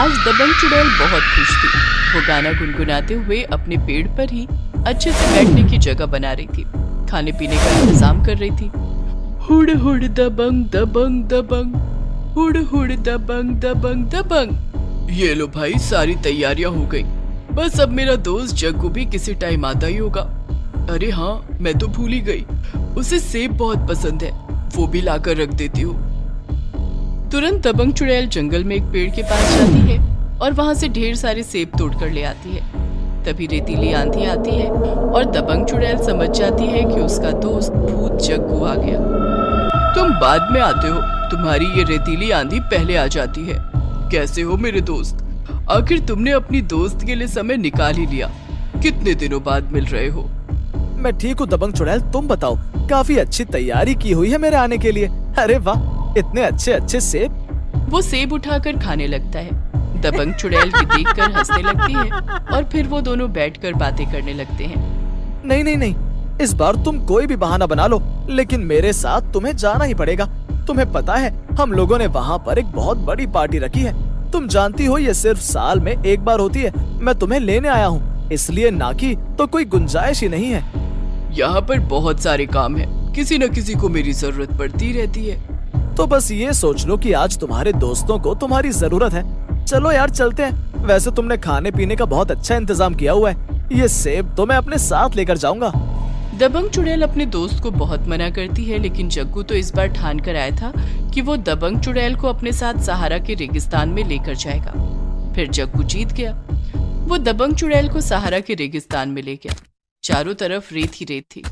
आज दबंग चुड़ैल बहुत खुश थी। वो गाना गुनगुनाते हुए अपने पेड़ पर ही अच्छे से बैठने की जगह बना रही थी, खाने पीने का इंतजाम कर रही थी। हुड़ हुड़ दबंग दबंग दबंग, हुड़ हुड़ दबंग दबंग दबंग। ये लो भाई, सारी तैयारियां हो गई। बस अब मेरा दोस्त जग्गू भी किसी टाइम आता ही होगा। अरे हाँ, मैं तो भूल ही गई, उसे सेब बहुत पसंद है, वो भी लाकर रख देती हूँ। तुरंत दबंग चुड़ैल जंगल में एक पेड़ के पास जाती है और वहां से ढेर सारे सेब तोड़कर ले आती है। तभी रेतीली आंधी आती है और दबंग चुड़ैल समझ जाती है कि उसका दोस्त भूत जग्गू आ गया। तुम बाद में आते हो, तुम्हारी ये रेतीली आंधी पहले आ जाती है। कैसे हो मेरे दोस्त? आखिर तुमने अपनी दोस्त के लिए समय निकाल ही लिया। कितने दिनों बाद मिल रहे हो? मैं ठीक हूँ दबंग चुड़ैल, तुम बताओ। काफी अच्छी तैयारी की हुई है मेरे आने के लिए। अरे वाह, इतने अच्छे अच्छे सेब। वो सेब उठाकर खाने लगता है। दबंग चुड़ैल भी देखकर हंसने लगती है और फिर वो दोनों बैठकर बातें करने लगते हैं। नहीं नहीं नहीं, इस बार तुम कोई भी बहाना बना लो, लेकिन मेरे साथ तुम्हें जाना ही पड़ेगा। तुम्हें पता है, हम लोगों ने वहाँ पर एक बहुत बड़ी पार्टी रखी है। तुम जानती हो ये सिर्फ साल में एक बार होती है। मैं तुम्हें लेने आया हूँ, इसलिए ना कि तो कोई गुंजाइश ही नहीं है। यहाँ पर बहुत सारे काम है, किसी न किसी को मेरी जरूरत पड़ती रहती है। तो बस ये सोच लो कि आज तुम्हारे दोस्तों को तुम्हारी जरूरत है। चलो यार चलते हैं। वैसे तुमने खाने पीने का बहुत अच्छा इंतजाम किया हुआ है। ये सेब तो मैं अपने साथ लेकर जाऊंगा। दबंग चुड़ैल अपने दोस्त को बहुत मना करती है, लेकिन जग्गू तो इस बार ठान कर आया था कि वो दबंग चुड़ैल को अपने साथ सहारा के रेगिस्तान में लेकर जाएगा। फिर जग्गू जीत गया। वो दबंग चुड़ैल को सहारा के रेगिस्तान में ले गया। चारों तरफ रेत ही रेत थी।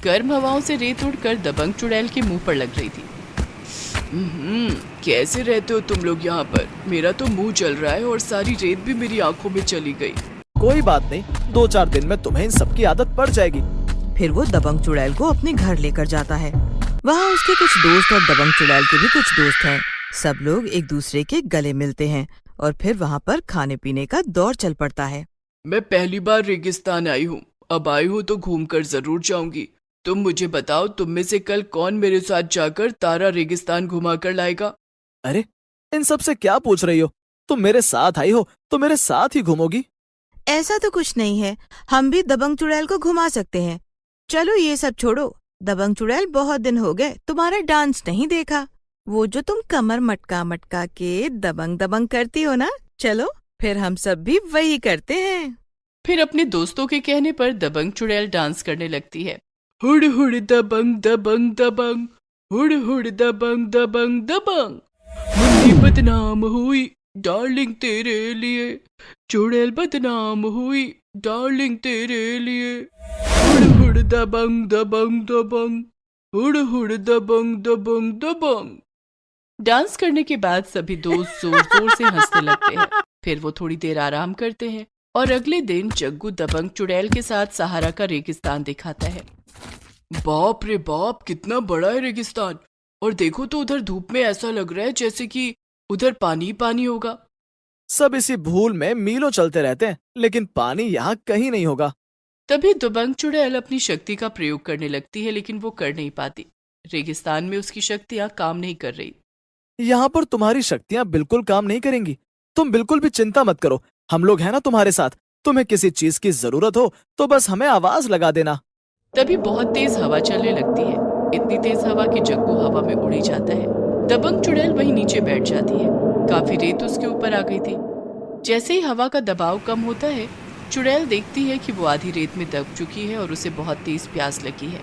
गर्म हवाओं से रेत उड़कर दबंग चुड़ैल के मुंह पर लग रही थी। कैसे रहते हो तुम लोग यहाँ पर? मेरा तो मुंह जल रहा है और सारी रेत भी मेरी आंखों में चली गई। कोई बात नहीं, 2-4 दिन में तुम्हें इन सबकी आदत पड़ जाएगी। फिर वो दबंग चुड़ैल को अपने घर लेकर जाता है। वहाँ उसके कुछ दोस्त और दबंग चुड़ैल के भी कुछ दोस्त हैं। सब लोग एक दूसरे के गले मिलते हैं और फिर वहाँ पर खाने पीने का दौर चल पड़ता है। मैं पहली बार रेगिस्तान आई हूँ, अब आई हूँ तो घूमकर जरूर जाऊंगी। तुम मुझे बताओ, तुम में से कल कौन मेरे साथ जाकर तारा रेगिस्तान घुमा कर लाएगा? अरे, इन सब से क्या पूछ रही हो? तुम मेरे साथ आई हो तो मेरे साथ ही घूमोगी। ऐसा तो कुछ नहीं है, हम भी दबंग चुड़ैल को घुमा सकते हैं। चलो ये सब छोड़ो। दबंग चुड़ैल, बहुत दिन हो गए तुम्हारा डांस नहीं देखा। वो जो तुम कमर मटका मटका के दबंग दबंग करती हो ना, चलो फिर हम सब भी वही करते हैं। फिर अपने दोस्तों के कहने पर दबंग चुड़ैल डांस करने लगती है। हुड़ हुड़ दबंग दबंग दबंग, हुड़ हुड़ दबंग दबंग दबंग। मुन्नी बदनाम हुई डार्लिंग तेरे लिए, चुड़ैल बदनाम हुई डार्लिंग तेरे लिए। हुड़ हुड़ दबंग दबंग दबंग, हुड़ हुड़ दबंग दबंग दबंग। डांस करने के बाद सभी दोस्त जोर जोर से हंसने लगते हैं। फिर वो थोड़ी देर आराम करते हैं और अगले दिन जग्गू दबंग चुड़ैल के साथ सहारा का रेगिस्तान दिखाता है। बाप रे बाप, कितना बड़ा है रेगिस्तान। और देखो तो उधर धूप में ऐसा लग रहा है जैसे कि उधर पानी ही पानी होगा। सब इसी भूल में मीलों चलते रहते हैं, लेकिन पानी यहाँ कहीं नहीं होगा। तभी दबंग चुड़ैल अपनी शक्ति का प्रयोग करने लगती है, लेकिन वो कर नहीं पाती। रेगिस्तान में उसकी शक्तियाँ काम नहीं कर रही। यहाँ पर तुम्हारी शक्तियाँ बिल्कुल काम नहीं करेंगी। तुम बिल्कुल भी चिंता मत करो, हम लोग हैं ना तुम्हारे साथ। तुम्हें किसी चीज की जरूरत हो तो बस हमें आवाज लगा देना। तभी बहुत तेज हवा चलने लगती है, इतनी तेज हवा कि जग्गू हवा में उड़ ही जाता है। दबंग चुड़ैल वहीं नीचे बैठ जाती है। काफी रेत उसके ऊपर आ गई थी। जैसे ही हवा का दबाव कम होता है, चुड़ैल देखती है कि वो आधी रेत में दब चुकी है और उसे बहुत तेज प्यास लगी है।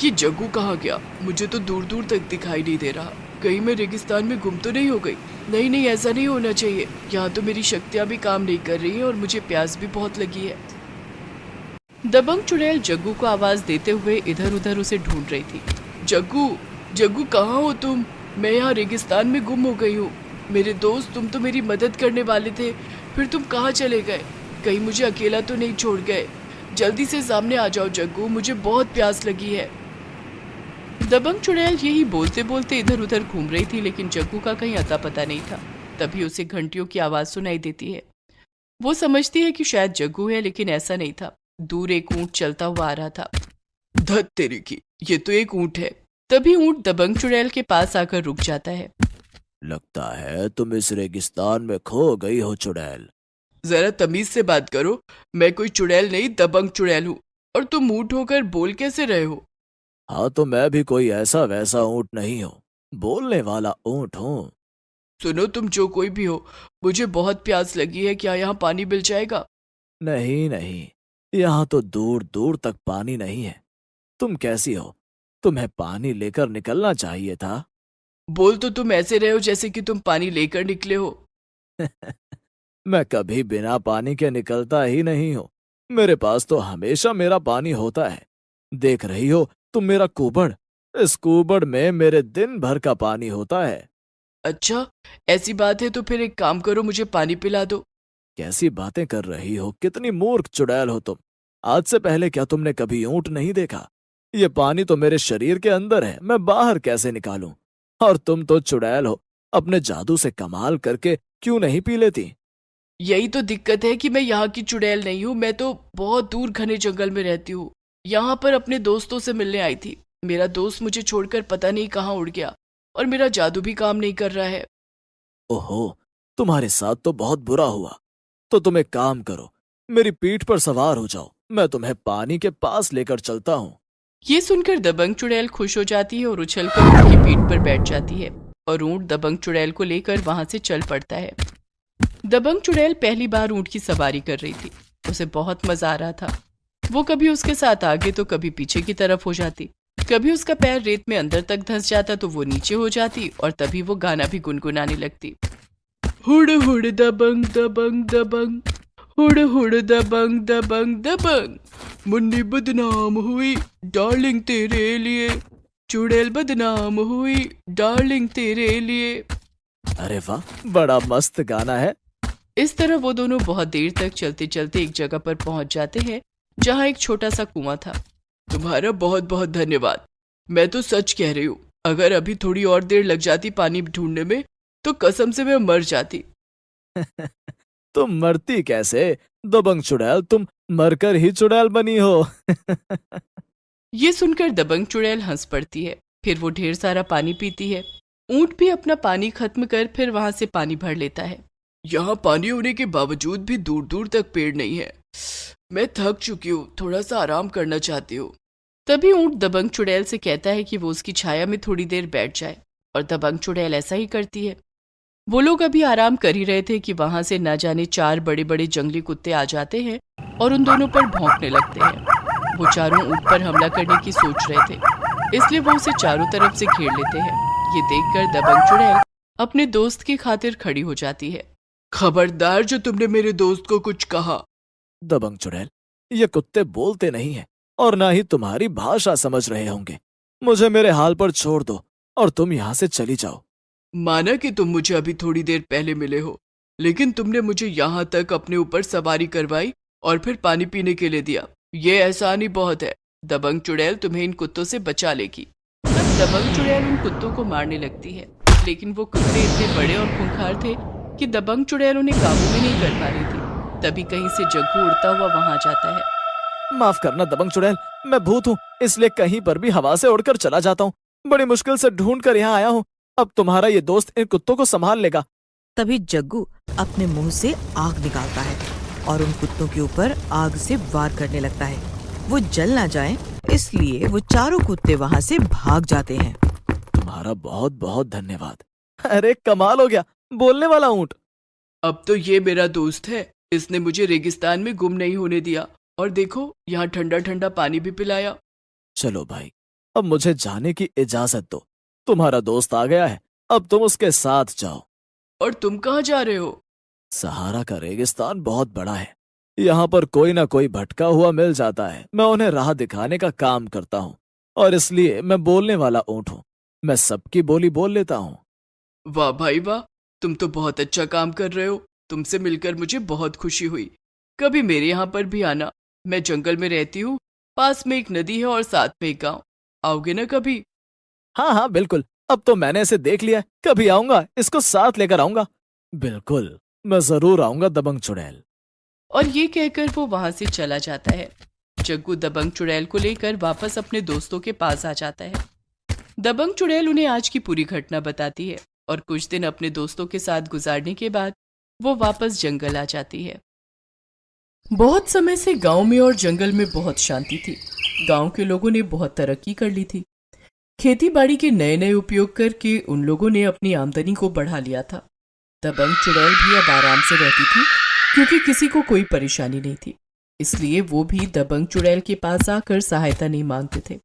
ये जग्गू कहाँ गया? मुझे तो दूर दूर तक दिखाई नहीं दे रहा। कहीं मैं रेगिस्तान में गुम तो नहीं हो गई? नहीं नहीं, ऐसा नहीं होना चाहिए। यहाँ तो मेरी शक्तियाँ भी काम नहीं कर रही हैं और मुझे प्यास भी बहुत लगी है। दबंग चुड़ैल जग्गू को आवाज देते हुए इधर उधर उसे ढूंढ रही थी। जग्गू, जग्गू कहाँ हो तुम? मैं यहाँ रेगिस्तान में गुम हो गई हूँ। मेरे दोस्त, तुम तो मेरी मदद करने वाले थे, फिर तुम कहाँ चले गए? कहीं मुझे अकेला तो नहीं छोड़ गए? जल्दी से सामने आ जाओ जग्गू, मुझे बहुत प्यास लगी है। दबंग चुड़ैल यही बोलते बोलते इधर उधर घूम रही थी, लेकिन जग्गू का कहीं अता पता नहीं था। तभी उसे घंटियों की आवाज सुनाई देती है। वो समझती है कि शायद जग्गू है, लेकिन ऐसा नहीं था। दूर एक ऊंट चलता हुआ आ रहा था। धत तेरी की, ये तो एक ऊंट है। तभी ऊंट दबंग चुड़ैल के पास आकर रुक जाता है। लगता है तुम इस रेगिस्तान में खो गई हो चुड़ैल। जरा तमीज से बात करो, मैं कोई चुड़ैल नहीं, दबंग चुड़ैल हूँ। और तुम ऊँट होकर बोल कैसे रहे हो? हाँ तो मैं भी कोई ऐसा वैसा ऊँट नहीं हूँ, बोलने वाला ऊँट हूँ। सुनो, तुम जो कोई भी हो, मुझे बहुत प्यास लगी है, क्या यहाँ पानी मिल जाएगा? नहीं नहीं, यहाँ तो दूर दूर तक पानी नहीं है। तुम कैसी हो? तुम्हें पानी लेकर निकलना चाहिए था। बोल तो तुम ऐसे रहे हो जैसे कि तुम पानी लेकर निकले हो। मैं कभी बिना पानी के निकलता ही नहीं हूँ। मेरे पास तो हमेशा मेरा पानी होता है। देख रही हो तुम मेरा कुबड़, इस कुबड़ में मेरे दिन भर का पानी होता है। अच्छा, ऐसी बात है तो फिर एक काम करो, मुझे पानी पिला दो। कैसी बातें कर रही हो, कितनी मूर्ख चुड़ैल हो तुम। आज से पहले क्या तुमने कभी ऊँट नहीं देखा? ये पानी तो मेरे शरीर के अंदर है, मैं बाहर कैसे निकालूं? और तुम तो चुड़ैल हो, अपने जादू से कमाल करके क्यों नहीं पी लेती? यही तो दिक्कत है कि मैं यहाँ की चुड़ैल नहीं हूँ, मैं तो बहुत दूर घने जंगल में रहती हूँ। यहाँ पर अपने दोस्तों से मिलने आई थी। मेरा दोस्त मुझे छोड़कर पता नहीं कहाँ उड़ गया और मेरा जादू भी काम नहीं कर रहा है। ओहो, तुम्हारे साथ तो बहुत बुरा हुआ। तो तुम एक काम करो, मेरी पीठ पर सवार हो जाओ, मैं तुम्हें पानी के पास लेकर चलता हूँ। ये सुनकर दबंग चुड़ैल खुश हो जाती है और उछलकर ऊँट की पीठ पर बैठ जाती है और ऊँट दबंग चुड़ैल को लेकर वहां से चल पड़ता है। दबंग चुड़ैल पहली बार ऊँट की सवारी कर रही थी। उसे बहुत मजा आ रहा था। वो कभी उसके साथ आगे तो कभी पीछे की तरफ हो जाती। कभी उसका पैर रेत में अंदर तक धंस जाता तो वो नीचे हो जाती और तभी वो गाना भी गुनगुनाने लगती। हुड़ हुड़ दबंग दबंग दबंग, हुड़ हुड़ दबंग दबंग दबंग, मुन्नी बदनाम हुई डार्लिंग तेरे लिए, चुड़ैल बदनाम हुई डार्लिंग तेरे लिए। अरे वाह, बड़ा मस्त गाना है। इस तरह वो दोनों बहुत देर तक चलते चलते एक जगह पर पहुंच जाते हैं जहां एक छोटा सा कुआं था। तुम्हारा बहुत बहुत धन्यवाद। मैं तो सच कह रही हूँ, अगर अभी थोड़ी और देर लग जाती पानी ढूंढने में तो कसम से मैं मर जाती। तुम मरती कैसे दबंग चुड़ैल, तुम मरकर ही चुड़ैल बनी हो। ये सुनकर दबंग चुड़ैल हंस पड़ती है। फिर वो ढेर सारा पानी पीती है। ऊंट भी अपना पानी खत्म कर फिर वहां से पानी भर लेता है। यहाँ पानी होने के बावजूद भी दूर दूर तक पेड़ नहीं है। मैं थक चुकी हूँ, थोड़ा सा आराम करना चाहती हूँ। तभी ऊंट दबंग चुड़ैल से कहता है कि वो उसकी छाया में थोड़ी देर बैठ जाए और दबंग चुड़ैल ऐसा ही करती है। वो लोग अभी आराम कर ही रहे थे कि वहां से न जाने 4 बड़े बड़े जंगली कुत्ते आ जाते हैं और उन दोनों पर भौंकने लगते हैं। वो चारों ऊंट पर हमला करने की सोच रहे थे, इसलिए वो उसे चारों तरफ से घेर लेते हैं। ये देखकर दबंग चुड़ैल अपने दोस्त की खातिर खड़ी हो जाती है। खबरदार जो तुमने मेरे दोस्त को कुछ कहा। दबंग चुड़ैल, ये कुत्ते बोलते नहीं हैं और ना ही तुम्हारी भाषा समझ रहे होंगे। मुझे मेरे हाल पर छोड़ दो और तुम यहाँ से चली जाओ। माना कि तुम मुझे अभी थोड़ी देर पहले मिले हो, लेकिन तुमने मुझे यहाँ तक अपने ऊपर सवारी करवाई और फिर पानी पीने के लिए दिया। ये एहसान ही बहुत है। दबंग चुड़ैल तुम्हें इन कुत्तों से बचा लेगी। तब दबंग चुड़ैल उन कुत्तों को मारने लगती है, लेकिन वो कुत्ते इतने बड़े और खूंखार थे कि दबंग चुड़ैल उन्हें काबू में नहीं कर पा रही थी। तभी कहीं से जग्गू उड़ता हुआ वहां आ जाता है। माफ करना दबंग चुड़ैल, मैं भूत हूँ, इसलिए कहीं पर भी हवा से उड़कर चला जाता हूँ। बड़ी मुश्किल से ढूंढ कर यहाँ आया हूँ। अब तुम्हारा ये दोस्त इन कुत्तों को संभाल लेगा। तभी जग्गू अपने मुंह से आग निकालता है और उन कुत्तों के ऊपर आग से वार करने लगता है। वो जल ना जाएं, इसलिए वो चारों कुत्ते वहां से भाग जाते हैं। तुम्हारा बहुत बहुत धन्यवाद। अरे कमाल हो गया, बोलने वाला ऊँट। अब तो ये मेरा दोस्त है, इसने मुझे रेगिस्तान में गुम नहीं होने दिया और देखो यहाँ ठंडा ठंडा पानी भी पिलाया। चलो भाई, अब मुझे जाने की इजाजत दो। तुम्हारा दोस्त आ गया है, अब तुम उसके साथ जाओ। और तुम कहाँ जा रहे हो? सहारा का रेगिस्तान बहुत बड़ा है, यहाँ पर कोई ना कोई भटका हुआ मिल जाता है। मैं उन्हें राह दिखाने का काम करता हूँ और इसलिए मैं बोलने वाला ऊँट हूँ। मैं सबकी बोली बोल लेता हूँ। वाह भाई वाह, तुम तो बहुत अच्छा काम कर रहे हो। तुमसे मिलकर मुझे बहुत खुशी हुई। कभी मेरे यहाँ पर भी आना। मैं जंगल में रहती हूँ, पास में एक नदी है और साथ में एक गाँव। आओगे ना कभी? हाँ हाँ बिल्कुल, अब तो मैंने इसे देख लिया, कभी आऊंगा इसको साथ लेकर आऊंगा। बिल्कुल, मैं जरूर आऊंगा दबंग चुड़ैल। और ये कहकर वो वहां से चला जाता है। जग्गू दबंग चुड़ैल को लेकर वापस अपने दोस्तों के पास आ जाता है। दबंग चुड़ैल उन्हें आज की पूरी घटना बताती है और कुछ दिन अपने दोस्तों के साथ गुजारने के बाद वो वापस जंगल आ जाती है। बहुत समय से गांव में और जंगल में बहुत शांति थी। गांव के लोगों ने बहुत तरक्की कर ली थी। खेती बाड़ी के नए नए उपयोग करके उन लोगों ने अपनी आमदनी को बढ़ा लिया था। दबंग चुड़ैल भी अब आराम से रहती थी क्योंकि किसी को कोई परेशानी नहीं थी, इसलिए वो भी दबंग चुड़ैल के पास आकर सहायता नहीं मांगते थे।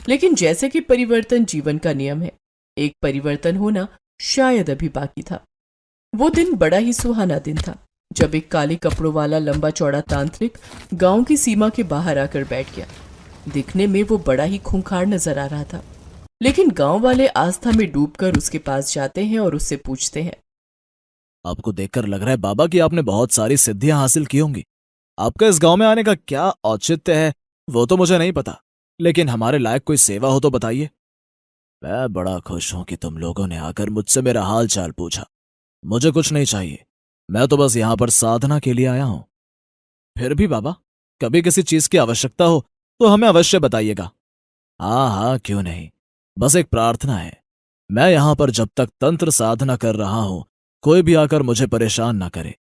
लेकिन जैसे कि परिवर्तन जीवन का नियम है, एक परिवर्तन होना शायद अभी बाकी था। वो दिन बड़ा ही सुहाना दिन था जब एक काले कपड़ों वाला लंबा चौड़ा तांत्रिक गांव की सीमा के बाहर आकर बैठ गया। दिखने में वो बड़ा ही खूंखार नजर आ रहा था, लेकिन गांव वाले आस्था में डूबकर उसके पास जाते हैं और उससे पूछते हैं, आपको देखकर लग रहा है बाबा कि आपने बहुत सारी सिद्धियां हासिल की होंगी। आपका इस गांव में आने का क्या औचित्य है वो तो मुझे नहीं पता, लेकिन हमारे लायक कोई सेवा हो तो बताइए। मैं बड़ा खुश हूं कि तुम लोगों ने आकर मुझसे मेरा हाल चाल पूछा। मुझे कुछ नहीं चाहिए, मैं तो बस यहां पर साधना के लिए आया हूं। फिर भी बाबा, कभी किसी चीज की आवश्यकता हो तो हमें अवश्य बताइएगा। हाँ हाँ, क्यों नहीं। बस एक प्रार्थना है, मैं यहां पर जब तक तंत्र साधना कर रहा हूं कोई भी आकर मुझे परेशान ना करे।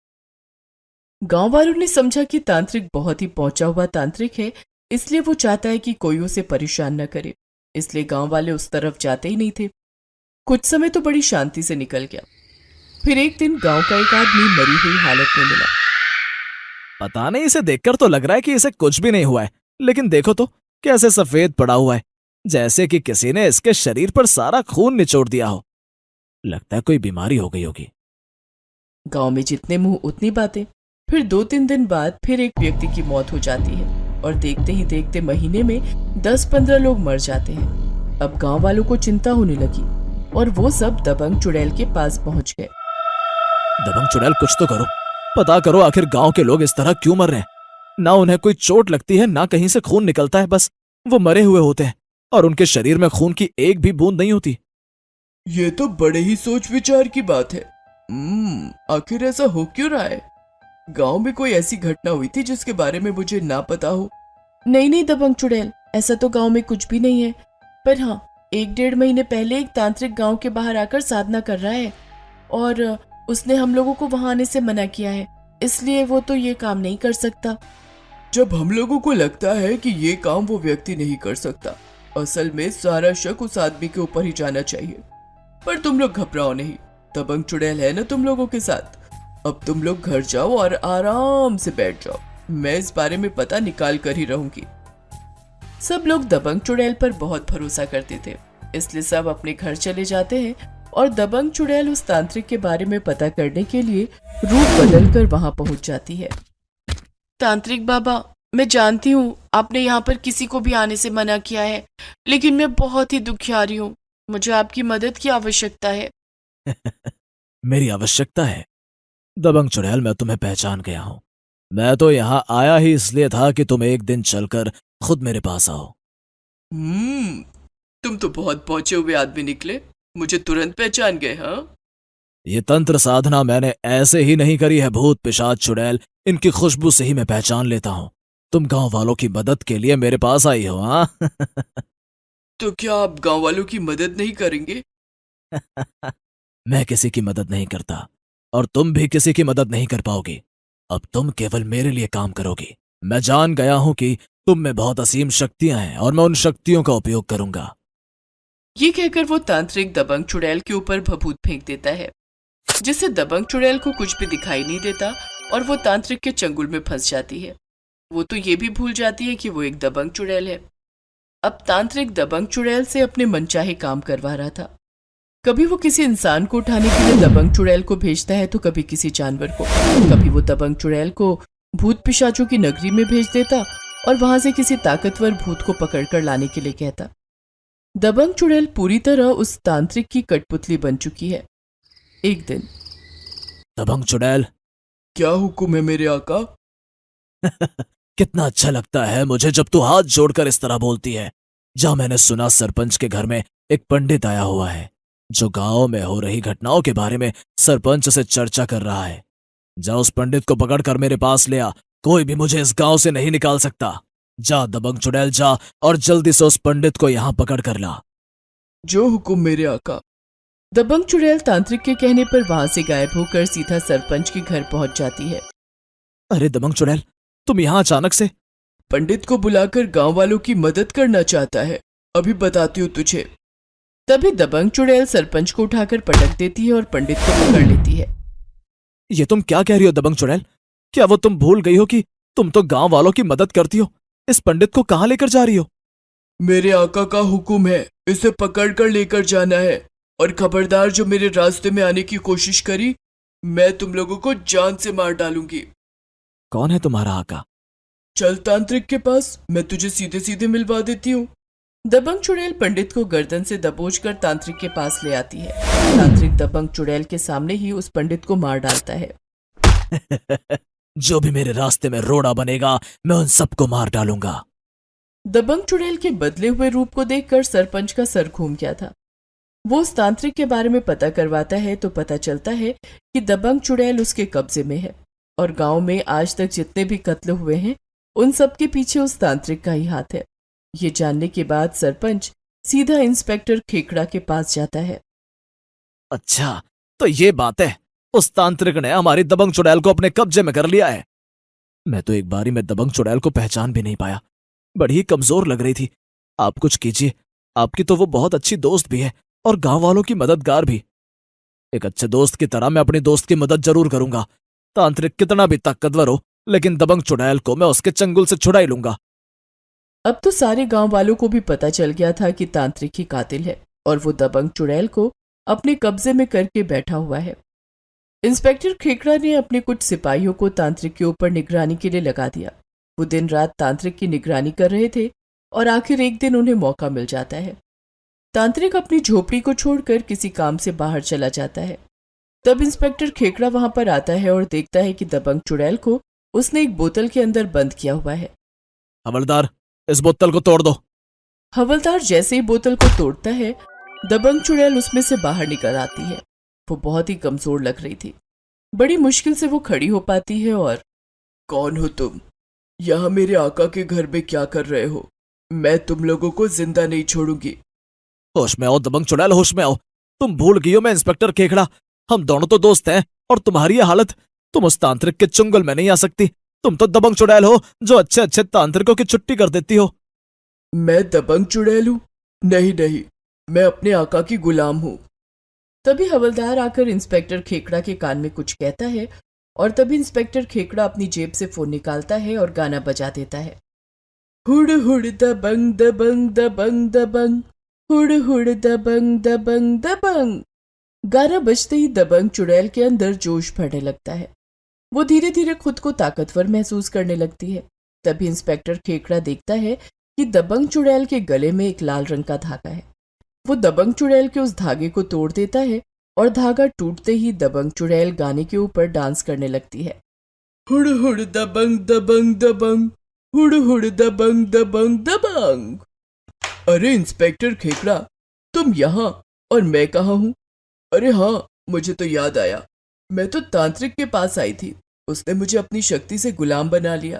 गांव वालों ने समझा कि तांत्रिक बहुत ही पहुंचा हुआ तांत्रिक है, इसलिए वो चाहता है कि कोई उसे परेशान न करे, इसलिए गांव वाले उस तरफ जाते ही नहीं थे। कुछ समय तो बड़ी शांति से निकल गया। फिर एक दिन गांव का एक आदमी मरी हुई हालत में मिला। पता नहीं, इसे देखकर तो लग रहा है कि इसे कुछ भी नहीं हुआ है, लेकिन देखो तो कैसे सफेद पड़ा हुआ है, जैसे कि किसी ने इसके शरीर पर सारा खून निचोड़ दिया हो। लगता है कोई बीमारी हो गई होगी। गांव में जितने मुंह उतनी बातें। फिर 2-3 दिन बाद फिर एक व्यक्ति की मौत हो जाती है और देखते ही देखते महीने में 10-15 लोग मर जाते हैं। अब गांव वालों को चिंता होने लगी और वो सब दबंग चुड़ैल के पास पहुंच गए। दबंग चुड़ैल, कुछ तो करो, पता करो आखिर गांव के लोग इस तरह क्यों मर रहे हैं। ना उन्हें कोई चोट लगती है, ना कहीं से खून निकलता है, बस वो मरे हुए होते हैं और उनके शरीर में खून की एक भी बूंद नहीं होती। ये तो बड़े ही सोच विचार की बात है। आखिर ऐसा हो क्यों रहा है? गांव में कोई ऐसी घटना हुई थी जिसके बारे में मुझे ना पता हो? नहीं दबंग चुड़ैल, ऐसा तो गांव में कुछ भी नहीं है। पर हाँ, 1-1.5 महीने पहले एक तांत्रिक गांव के बाहर आकर साधना कर रहा है और उसने हम लोगों को वहां आने से मना किया है, इसलिए वो तो ये काम नहीं कर सकता। जब हम लोगों को लगता है कि ये काम वो व्यक्ति नहीं कर सकता, असल में सारा शक उस आदमी के ऊपर ही जाना चाहिए। पर तुम लोग घबराओ नहीं, दबंग चुड़ैल है ना तुम लोगों के साथ। अब तुम लोग घर जाओ और आराम से बैठ जाओ, मैं इस बारे में पता निकाल कर ही रहूंगी। सब लोग दबंग चुड़ैल पर बहुत भरोसा करते थे, इसलिए सब अपने घर चले जाते हैं और दबंग चुड़ैल उस तांत्रिक के बारे में पता करने के लिए रूप बदल कर वहां पहुंच जाती है। तांत्रिक बाबा, मैं जानती हूँ आपने यहाँ पर किसी को भी आने से मना किया है, लेकिन मैं बहुत ही दुखियारी हूँ, मुझे आपकी मदद की आवश्यकता है। मेरी आवश्यकता है? दबंग चुड़ैल, मैं तुम्हें पहचान गया हूं। मैं तो यहाँ आया ही इसलिए था कि तुम एक दिन चलकर खुद मेरे पास आओ। तुम तो बहुत पहुंचे हुए आदमी निकले, मुझे तुरंत पहचान गए। हाँ, ये तंत्र साधना मैंने ऐसे ही नहीं करी है भूत पिशाच चुड़ैल, इनकी खुशबू से ही मैं पहचान लेता हूँ। तुम गांव वालों की मदद के लिए मेरे पास आई हो? हाँ तो क्या आप गांव वालों की मदद नहीं करेंगे? मैं किसी की मदद नहीं करता और तुम भी किसी की मदद नहीं कर पाओगी। अब तुम केवल मेरे लिए काम करोगी। मैं जान गया हूं कि तुम में बहुत असीम शक्तियां हैं और मैं उन शक्तियों का उपयोग करूंगा। ये कहकर वो तांत्रिक दबंग चुड़ैल के ऊपर भभूत फेंक देता है, जिससे दबंग चुड़ैल को कुछ भी दिखाई नहीं देता और वो तांत्रिक के चंगुल में फंस जाती है। वो तो ये भी भूल जाती है कि वो एक दबंग चुड़ैल है। अब तांत्रिक दबंग चुड़ैल से अपने मनचाहे काम करवा रहा था। कभी वो किसी इंसान को उठाने के लिए दबंग चुड़ैल को भेजता है तो कभी किसी जानवर को। कभी वो दबंग चुड़ैल को भूत पिशाचों की नगरी में भेज देता और वहां से किसी ताकतवर भूत को पकड़कर लाने के लिए कहता। दबंग चुड़ैल पूरी तरह उस तांत्रिक की कठपुतली बन चुकी है। एक दिन, दबंग चुड़ैल, क्या हुक्म है मेरे आका? कितना अच्छा लगता है मुझे जब तू हाथ जोड़कर इस तरह बोलती है। जा, मैंने सुना सरपंच के घर में एक पंडित आया हुआ है जो गांव में हो रही घटनाओं के बारे में सरपंच से चर्चा कर रहा है। जा, उस पंडित को पकड़कर मेरे पास ले आ। कोई भी मुझे इस गांव से नहीं निकाल सकता। जा दबंग चुड़ैल, जा और जल्दी से उस पंडित को यहां पकड़ कर ला। जो हुक्म मेरे आका। दबंग चुड़ैल तांत्रिक के कहने पर वहां से गायब होकर सीधा सरपंच के घर पहुंच जाती है। अरे दबंग चुड़ैल, तुम यहाँ अचानक से? पंडित को बुलाकर गांव वालों की मदद करना चाहता है, अभी बताती हूँ तुझे। तभी दबंग चुड़ैल सरपंच को उठाकर पटक देती है और पंडित को पकड़ लेती है। ये तुम क्या कह रही हो दबंग चुड़ैल? क्या वो तुम भूल गई हो कि तुम तो गांव वालों की मदद करती हो? इस पंडित को कहाँ लेकर जा रही हो? मेरे आका का हुक्म है, इसे पकड़कर लेकर जाना है, और खबरदार जो मेरे रास्ते में आने की कोशिश करी, मैं तुम लोगों को जान से मार डालूंगी। कौन है तुम्हारा आका? चल तांत्रिक के पास, मैं तुझे सीधे सीधे मिलवा देती हूँ। दबंग चुड़ैल पंडित को गर्दन से दबोचकर तांत्रिक के पास ले आती है। तांत्रिक दबंग चुड़ैल के सामने ही उस पंडित को मार डालता है। जो भी मेरे रास्ते में रोड़ा बनेगा, मैं उन सबको मार डालूंगा। दबंग चुड़ैल के बदले हुए रूप को देखकर सरपंच का सर घूम गया था। वो उस तांत्रिक के बारे में पता करवाता है तो पता चलता है कि दबंग चुड़ैल उसके कब्जे में है, और गांव में आज तक जितने भी कत्ल हुए हैं उन सब के पीछे उस तांत्रिक का ही हाथ है। ये जानने के बाद सरपंच सीधा इंस्पेक्टर खेकड़ा के पास जाता है। अच्छा, तो ये बात है, उस तांत्रिक ने हमारी दबंग चुड़ैल को अपने कब्जे में कर लिया है। मैं तो एक बारी में दबंग चुड़ैल को पहचान भी नहीं पाया, बड़ी ही कमजोर लग रही थी। आप कुछ कीजिए, आपकी तो वो बहुत अच्छी दोस्त भी है और गांव वालों की मददगार भी। एक अच्छे दोस्त की तरह मैं अपनी दोस्त की मदद जरूर करूंगा। तांत्रिक कितना भी ताकतवर हो, लेकिन दबंग चुड़ैल को मैं उसके चंगुल से छुड़ा ही लूंगा। अब तो सारे गांव वालों को भी पता चल गया था कि तांत्रिक ही कातिल है, और वो दबंग चुड़ैल को अपने कब्जे में करके बैठा हुआ है। इंस्पेक्टर खेकड़ा ने अपने कुछ सिपाहियों को तांत्रिक के ऊपर निगरानी के लिए लगा दिया। वो दिन रात तांत्रिक की निगरानी कर रहे थे, और आखिर एक दिन उन्हें मौका मिल जाता है। तांत्रिक अपनी झोपड़ी को छोड़कर किसी काम से बाहर चला जाता है। तब इंस्पेक्टर खेकड़ा वहां पर आता है और देखता है कि दबंग चुड़ैल को उसने एक बोतल के अंदर बंद किया हुआ है। हवलदार, इस बोतल को तोड़ दो। हवलदार जैसे ही बोतल को तोड़ता है, दबंग चुड़ैल उसमें से बाहर निकल आती है। वो बहुत ही कमजोर लग रही थी। बड़ी मुश्किल से वो खड़ी हो पाती है और, कौन हो तुम? यहाँ मेरे आका के घर में क्या कर रहे हो? मैं तुम लोगों को जिंदा नहीं छोड़ूंगी। होश में आओ दबंग चुड़ैल, होश में आओ। तुम भूल गई हो मैं इंस्पेक्टर खेकड़ा, हम दोनों तो दोस्त हैं, और तुम्हारी ये हालत, तुम उस तांत्रिक के चुंगल में नहीं आ सकती। तुम तो दबंग चुड़ैल हो जो अच्छे अच्छे तांत्रिकों की छुट्टी कर देती हो। मैं दबंग चुड़ैल हूँ? नहीं नहीं, मैं अपने आका की गुलाम हूँ। तभी हवलदार आकर इंस्पेक्टर खेकड़ा के कान में कुछ कहता है, और तभी इंस्पेक्टर खेकड़ा अपनी जेब से फोन निकालता है और गाना बजा देता है। हुड़ हुड़ दबंग दबंग दबंग दबंग, हुड़ हुड़ दबंग दबंग दबंग। गाना बजते ही दबंग चुड़ैल के अंदर जोश भरने लगता है। वो धीरे धीरे खुद को ताकतवर महसूस करने लगती है। तभी इंस्पेक्टर खेकड़ा देखता है कि दबंग चुड़ैल के गले में एक लाल रंग का धागा है। वो दबंग चुड़ैल के उस धागे को तोड़ देता है, और धागा टूटते ही दबंग चुड़ैल गाने के ऊपर डांस करने लगती है। हुड़ हुड़ दबंग दबंग दबंग, हुड़ हुड़ दबंग दबंग दबंग। अरे इंस्पेक्टर खेकड़ा, तुम यहाँ और मैं कहाँ हूँ? अरे हाँ, मुझे तो याद आया, मैं तो तांत्रिक के पास आई थी, उसने मुझे अपनी शक्ति से गुलाम बना लिया।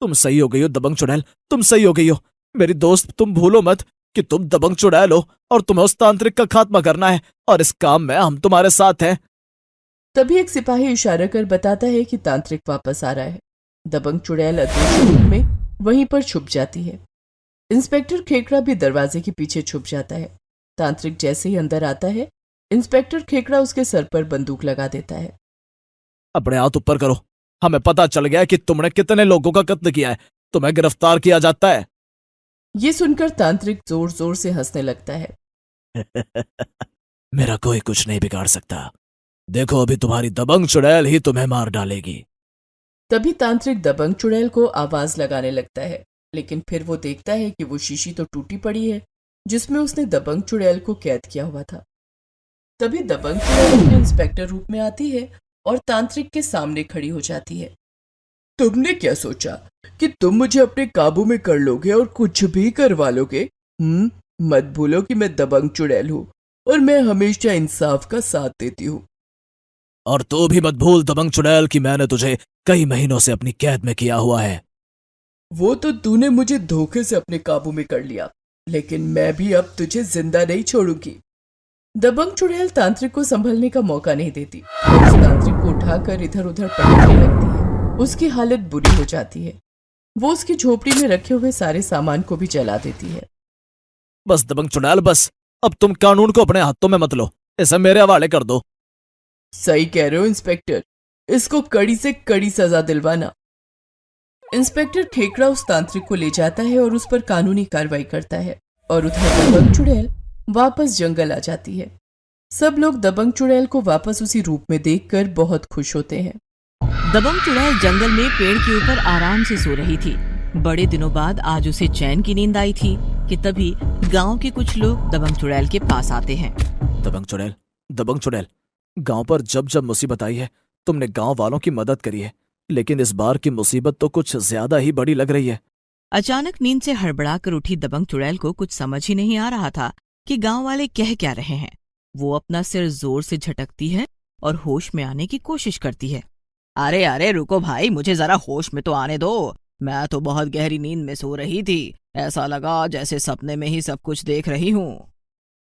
तुम सही हो गई हो दबंग चुड़ैल, तुम सही हो गई हो। मेरी दोस्त, तुम भूलो मत कि तुम दबंग चुड़ैल हो और तुम्हें उस तांत्रिक का खात्मा करना है, और इस काम में हम तुम्हारे साथ हैं। तभी एक सिपाही इशारा कर बताता है कि तांत्रिक वापस आ रहा है। दबंग चुड़ैल अदृश्य रूप में वहीं पर छुप जाती है। इंस्पेक्टर खेकड़ा भी दरवाजे के पीछे छुप जाता है। तांत्रिक जैसे ही अंदर आता है, इंस्पेक्टर खेकड़ा उसके सर पर बंदूक लगा देता है। अपने हाथ ऊपर करो, हमें पता चल गया कि तुमने कितने लोगों का कत्ल किया है, तुम्हें गिरफ्तार किया जाता है। ये सुनकर तांत्रिक जोर जोर से हंसने लगता है। मेरा कोई कुछ नहीं बिगाड़ सकता, देखो अभी तुम्हारी दबंग चुड़ैल ही तुम्हें मार डालेगी। तभी तांत्रिक दबंग चुड़ैल को आवाज लगाने लगता है, लेकिन फिर वो देखता है कि वो शीशी तो टूटी पड़ी है जिसमें उसने दबंग चुड़ैल को कैद किया हुआ था। तभी दबंग चुड़ैल अपने इंस्पेक्टर रूप में आती है और तांत्रिक के सामने खड़ी हो जाती है। तुमने क्या सोचा कि तुम मुझे अपने काबू में कर लोगे और कुछ भी करवा लोगे? मत भूलो कि मैं दबंग चुड़ैल हूँ और मैं हमेशा इंसाफ का साथ देती हूँ। और तू भी मत भूल दबंग चुड़ैल कि मैंने तुझे कई महीनों से अपनी कैद में किया हुआ है। वो तो तूने मुझे धोखे से अपने काबू में कर लिया, लेकिन मैं भी अब तुझे जिंदा नहीं छोड़ूंगी। दबंग चुड़ैल तांत्रिक को संभलने का मौका नहीं देती और उस तांत्रिक को उठाकर इधर उधर पटकने लगती है। उसकी हालत बुरी हो जाती है। वो उसकी झोपड़ी में रखे हुए सारे सामान को भी जला देती है। बस दबंग चुड़ैल, बस अब तुम कानून को अपने हाथों में मत लो, इसे मेरे हवाले कर दो। सही कह रहे हो इंस्पेक्टर, इसको कड़ी से कड़ी सजा दिलवाना। इंस्पेक्टर ठेकड़ा उस तांत्रिक को ले जाता है और उस पर कानूनी कार्रवाई करता है और उधर दबंग चुड़ैल वापस जंगल आ जाती है। सब लोग दबंग चुड़ैल को वापस उसी रूप में देखकर बहुत खुश होते हैं। दबंग चुड़ैल जंगल में पेड़ के ऊपर आराम से सो रही थी। बड़े दिनों बाद आज उसे चैन की नींद आई थी कि तभी गांव के कुछ लोग दबंग चुड़ैल के पास आते हैं। दबंग चुड़ैल, गांव पर जब जब मुसीबत आई है तुमने गांव वालों की मदद करी है, लेकिन इस बार की मुसीबत तो कुछ ज्यादा ही बड़ी लग रही है। अचानक नींद से हड़बड़ाकर उठी दबंग चुड़ैल को कुछ समझ ही नहीं आ रहा था कि गांव वाले कह क्या रहे हैं। वो अपना सिर जोर से झटकती है और होश में आने की कोशिश करती है। अरे अरे रुको भाई, मुझे जरा होश में तो आने दो। मैं तो बहुत गहरी नींद में सो रही थी, ऐसा लगा जैसे सपने में ही सब कुछ देख रही हूँ।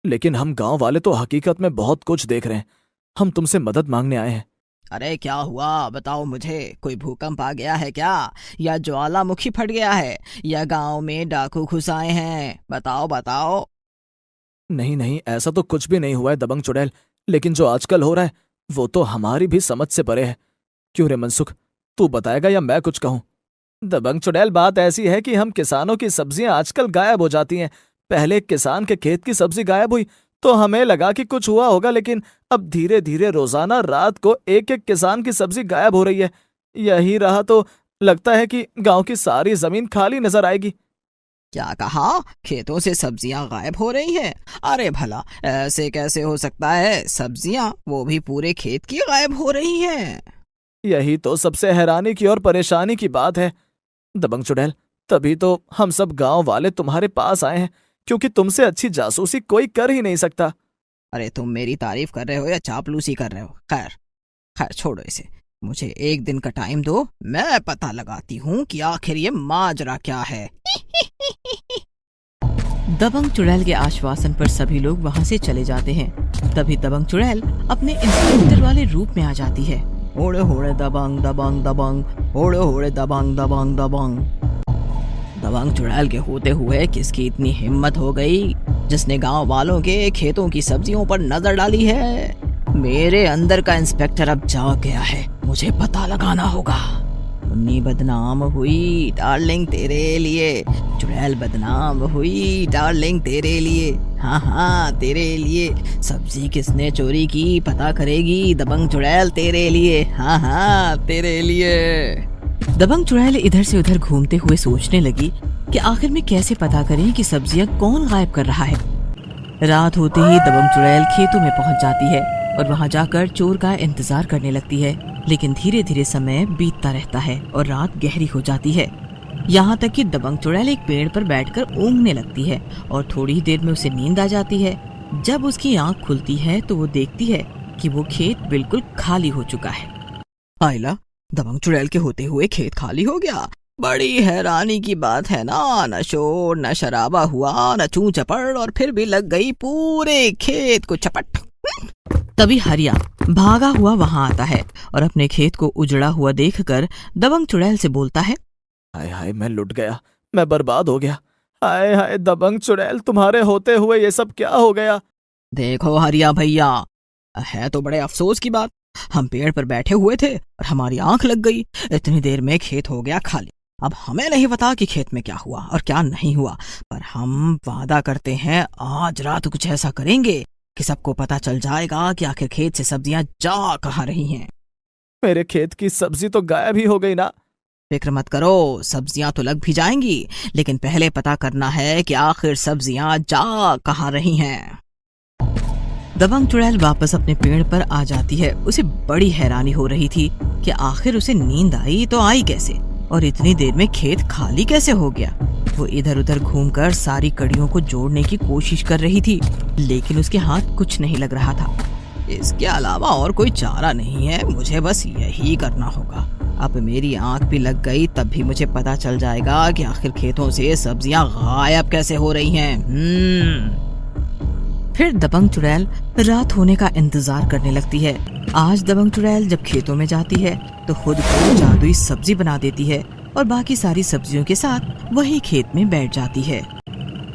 लेकिन हम गांव वाले तो हकीकत में बहुत कुछ देख रहे हैं। हम तुमसे मदद मांगने आए हैं। अरे क्या हुआ बताओ मुझे, कोई भूकंप आ गया है क्या, या ज्वालामुखी फट गया है, या गांव में डाकू घुस आए हैं? बताओ बताओ। नहीं, ऐसा तो कुछ भी नहीं हुआ है दबंग चुड़ैल, लेकिन जो आजकल हो रहा है वो तो हमारी भी समझ से परे है। क्यों रे मनसुख, तू बताएगा या मैं कुछ कहूं? दबंग चुड़ैल, बात ऐसी है कि हम किसानों की सब्जियां आजकल गायब हो जाती हैं। पहले किसान के खेत की सब्जी गायब हुई तो हमें लगा कि कुछ हुआ होगा, लेकिन अब धीरे धीरे रोजाना रात को एक एक किसान की सब्जी गायब हो रही है। यही रहा तो लगता है कि गांव की सारी जमीन खाली नजर आएगी। क्या कहा? खेतों से सब्जियां गायब हो रही हैं? अरे भला ऐसे कैसे हो सकता है? सब्जियां वो भी पूरे खेत की गायब हो रही हैं। यही तो सबसे हैरानी की और परेशानी की बात है दबंग चुड़ैल। तभी तो हम सब गांव वाले तुम्हारे पास आए हैं, क्योंकि तुमसे अच्छी जासूसी कोई कर ही नहीं सकता। अरे तुम मेरी तारीफ कर रहे हो या चापलूसी कर रहे हो? खैर छोड़ो इसे, मुझे एक दिन का टाइम दो, मैं पता लगाती हूँ कि आखिर ये माजरा क्या है। दबंग चुड़ैल के आश्वासन पर सभी लोग वहाँ से चले जाते हैं। तभी दबंग चुड़ैल अपने इंस्पेक्टर वाले रूप में आ जाती है। होड़े होड़े दबंग दबंग दबंग, होड़े होड़े दबंग दबंग दबंग। दबंग चुड़ैल के होते हुए किसकी इतनी हिम्मत हो गई जिसने गांव वालों के खेतों की सब्जियों पर नजर डाली है? मेरे अंदर का इंस्पेक्टर अब जाग गया है, मुझे पता लगाना होगा। मुन्नी बदनाम हुई डार्लिंग तेरे लिए, चुड़ैल बदनाम हुई डार्लिंग तेरे लिए, हाँ तेरे लिए। सब्जी किसने चोरी की पता करेगी दबंग चुड़ैल तेरे लिए, हाँ तेरे लिए। दबंग चुड़ैल इधर से उधर घूमते हुए सोचने लगी कि आखिर में कैसे पता करें कि सब्जियां कौन गायब कर रहा है। रात होते ही दबंग चुड़ैल खेतों में पहुंच जाती है और वहां जाकर चोर का इंतजार करने लगती है। लेकिन धीरे धीरे समय बीतता रहता है और रात गहरी हो जाती है। यहाँ तक कि दबंग चुड़ैल एक पेड़ पर बैठकर ऊँघने लगती है और थोड़ी ही देर में उसे नींद आ जाती है। जब उसकी आंख खुलती है तो वो देखती है कि वो खेत बिल्कुल खाली हो चुका है। आइला, दबंग चुड़ैल के होते हुए खेत खाली हो गया। बड़ी हैरानी की बात है ना, न शोर न शराबा हुआ, न चू चपड़, और फिर भी लग गई पूरे खेत को चपट। तभी हरिया भागा हुआ वहां आता है और अपने खेत को उजड़ा हुआ देखकर दबंग चुड़ैल से बोलता है, हाय हाय, मैं लुट गया, मैं बर्बाद हो गया। हाय हाय दबंग चुड़ैल, तुम्हारे होते हुए ये सब क्या हो गया? देखो हरिया भैया, है तो बड़े अफसोस की बात। हम पेड़ पर बैठे हुए थे और हमारी आंख लग गई। इतनी देर में खेत हो गया खाली। अब हमें नहीं पता कि खेत में क्या हुआ और क्या नहीं हुआ, पर हम वादा करते हैं आज रात कुछ ऐसा करेंगे कि सबको पता चल जाएगा कि आखिर खेत से सब्जियां जा कहाँ रही हैं। मेरे खेत की सब्जी तो गायब ही हो गई ना। फिक्र मत करो, सब्जियां तो लग भी जाएंगी, लेकिन पहले पता करना है कि आखिर सब्जियां जा कहाँ रही हैं। दबंग चुड़ैल वापस अपने पेड़ पर आ जाती है। उसे बड़ी हैरानी हो रही थी कि आखिर उसे नींद आई तो आई कैसे और इतनी देर में खेत खाली कैसे हो गया। वो इधर उधर घूमकर सारी कड़ियों को जोड़ने की कोशिश कर रही थी, लेकिन उसके हाथ कुछ नहीं लग रहा था। इसके अलावा और कोई चारा नहीं है, मुझे बस यही करना होगा। अब मेरी आंख भी लग गई, तब भी मुझे पता चल जाएगा कि आखिर खेतों से सब्जियां गायब कैसे हो रही हैं। फिर दबंग चुड़ैल रात होने का इंतजार करने लगती है। आज दबंग चुड़ैल जब खेतों में जाती है तो खुद को जादुई सब्जी बना देती है और बाकी सारी सब्जियों के साथ वही खेत में बैठ जाती है।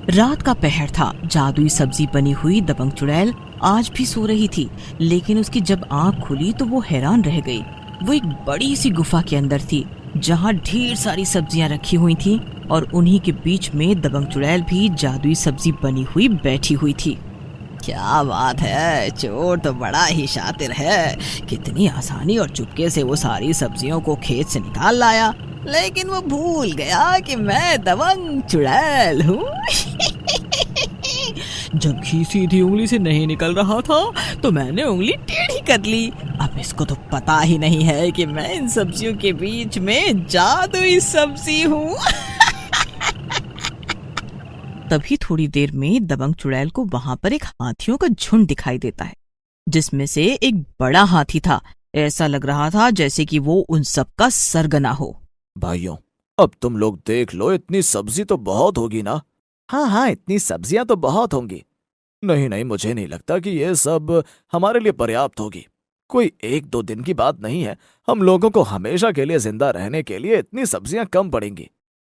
रात का पहर था। जादुई सब्जी बनी हुई दबंग चुड़ैल आज भी सो रही थी, लेकिन उसकी जब आंख खुली तो वो हैरान रह गई। वो एक बड़ी सी गुफा के अंदर थी जहाँ ढेर सारी सब्जियां रखी हुई थी और उन्हीं के बीच में दबंग चुड़ैल भी जादुई सब्जी बनी हुई बैठी हुई थी। क्या बात है, चोर तो बड़ा ही शातिर है। कितनी आसानी और चुपके से वो सारी सब्जियों को खेत से निकाल लाया, लेकिन वो भूल गया कि मैं दबंग चुड़ैल हूँ। जब घी सीधी उंगली से नहीं निकल रहा था तो मैंने उंगली टेढ़ी कर ली। अब इसको तो पता ही नहीं है कि मैं इन सब्जियों के बीच में जादुई सब्जी हूँ। तभी थोड़ी देर में दबंग चुड़ैल को वहां पर एक हाथियों का झुंड दिखाई देता है, जिसमें से एक बड़ा हाथी था। ऐसा लग रहा था जैसे कि वो उन सब का सरगना हो। भाइयों, अब तुम लोग देख लो, इतनी सब्जी तो बहुत होगी ना? हाँ, इतनी सब्जियां तो बहुत होंगी। नहीं, मुझे नहीं लगता कि ये सब हमारे लिए पर्याप्त होगी। कोई 1-2 दिन की बात नहीं है। हम लोगों को हमेशा के लिए जिंदा रहने के लिए इतनी सब्जियां कम पड़ेंगी।